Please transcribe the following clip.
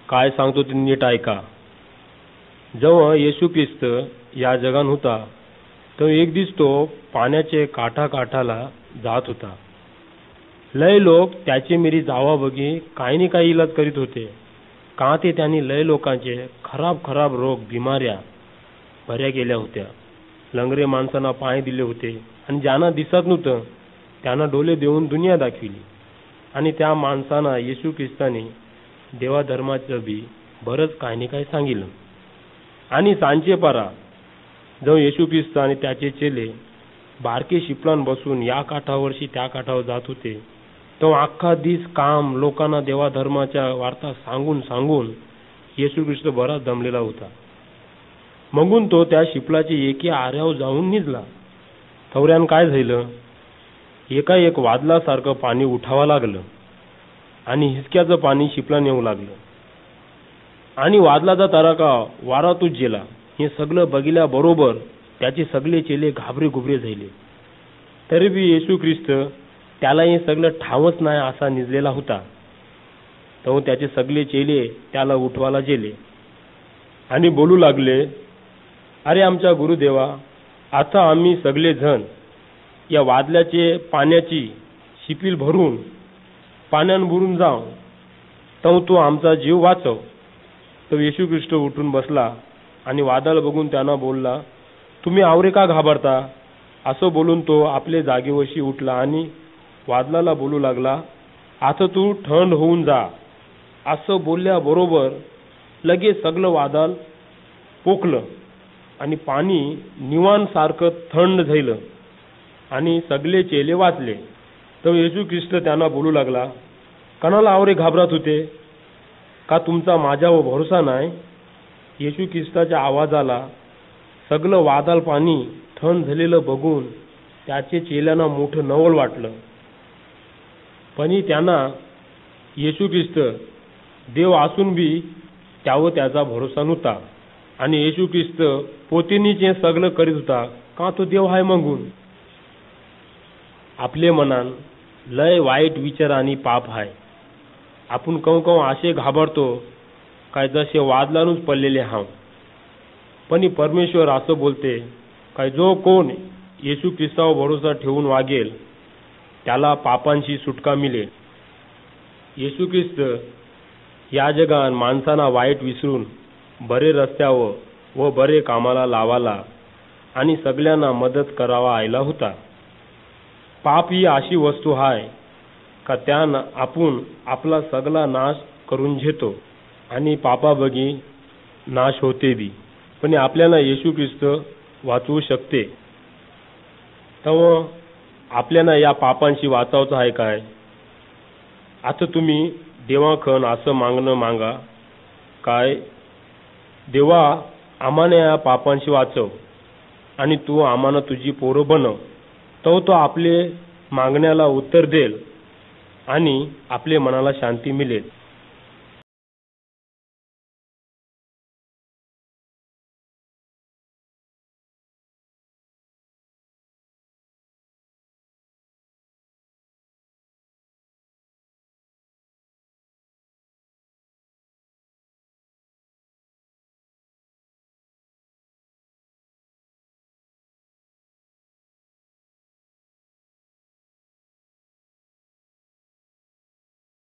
काय सांगतो ते नीट ऐका. जेव्हा येशू ख्रिस्त या जगान होता तेव्हा एक दिवस तो पाण्याचे काठाला जात होता. लय लोक त्याचे मेरी जावा बघी काही नाही काही इलाज करीत होते. का ते त्यांनी लय लोकांचे खराब रोग बिमाऱ्या बऱ्या केल्या होत्या. लंगरे माणसांना पाय दिले होते आणि ज्यांना दिसत नव्हतं त्यांना डोळे देऊन दुनिया दाखविली. आणि त्या माणसांना येशू ख्रिस्ताने देवा धर्माचं बी बरंच काही नाही काही सांगितलं. आणि सांचे पारा जेव्हा येशू ख्रिस्त आणि त्याचे चेले बारके शिपलान बसून या काठावरशी त्या काठावर जात होते तेव्हा अख्खा दिस काम लोकांना देवा धर्माच्या वार्ता सांगून येशू ख्रिस्त बराच दमलेला होता. मगून तो त्या शिपलाचे एके आऱ्यावर जाऊन निजला. थवऱ्यान काय झालं, एकाएक वादलासारखं पाणी उठावा लागलं आणि हिसक्याचं पाणी शिपला नेऊ लागलं आणि वादलाचा तडाखा वारातूच गेला. हे सगळं बघितल्याबरोबर त्याचे सगळे चेले घाबरे घुबरे झाले. तरी बी येशू ख्रिस्त त्याला हे सगळं ठावच नाही असा निजलेला होता. तेव्हा त्याचे सगळे चेले त्याला उठवायला गेले आणि बोलू लागले, अरे आमच्या गुरुदेवा, आता आम्ही सगळे जण या वादल्याचे पाण्याची शिपील भरून पाण्यान बुरून जाऊ, तेव्हा तू आमचा जीव वाचव. तो येशू ख्रिस्त उठून बसला आणि वादळ बघून त्यांना बोलला, तुम्ही आवरे का घाबरता. असं बोलून तो आपले जागेवरशी उठला आणि वादळाला बोलू लागला, आता तू थंड होऊन जा. असं बोलल्याबरोबर लगेच सगळं वादळ पोखलं आणि पाणी निवांसारखं थंड झालं आणि सगळे चेले वाचले. तर येशू ख्रिस्त त्यांना बोलू लागला, कणाला आवरे घाबरत होते का, तुमचा माझ्यावर भरोसा नाही. येशू ख्रिस्ताच्या आवाजाला सगळं वादळ पाणी थंड झालेलं बघून त्याचे चेल्यांना मोठं नवल वाटलं. पण त्यांना येशू ख्रिस्त देव असून बी त्यावर त्याचा भरोसा नव्हता आणि येशू ख्रिस्त पोतेनीचे सगळं करीत होता का तो देव आहे मागून. आपले मनान लय वाईट विचार आणि पाप आहे. आपण कव असे घाबरतो काय जसे वादलानूच पडलेले हाव. पण परमेश्वर असं बोलते काय जो कोण येशू ख्रिस्तावर भरोसा ठेवून वागेल त्याला पापांची सुटका मिळेल. येशू ख्रिस्त या जगात माणसांना वाईट विसरून बरे रस्त्यावर व बरे कामाला लावाला आणि सगळ्यांना मदत करावा आयला होता. पाप ही अशी वस्तू आहे का त्यानं आपण आपला सगळा नाश करून घेतो आणि पापाबगी नाश होते बी. पण आपल्याला येशू ख्रिस्त वाचवू शकते. तेव्हा आपल्याला या पापांशी वाचावचं आहे काय. आता तुम्ही देवाखन असं मागणं मागा काय, देवा आम्हाला या पापांशी वाचव आणि तू आम्हाला तुझी पोरं बनव. तो आपले मागण्याला उत्तर देईल आणि आपले मनाला शांती मिळेल.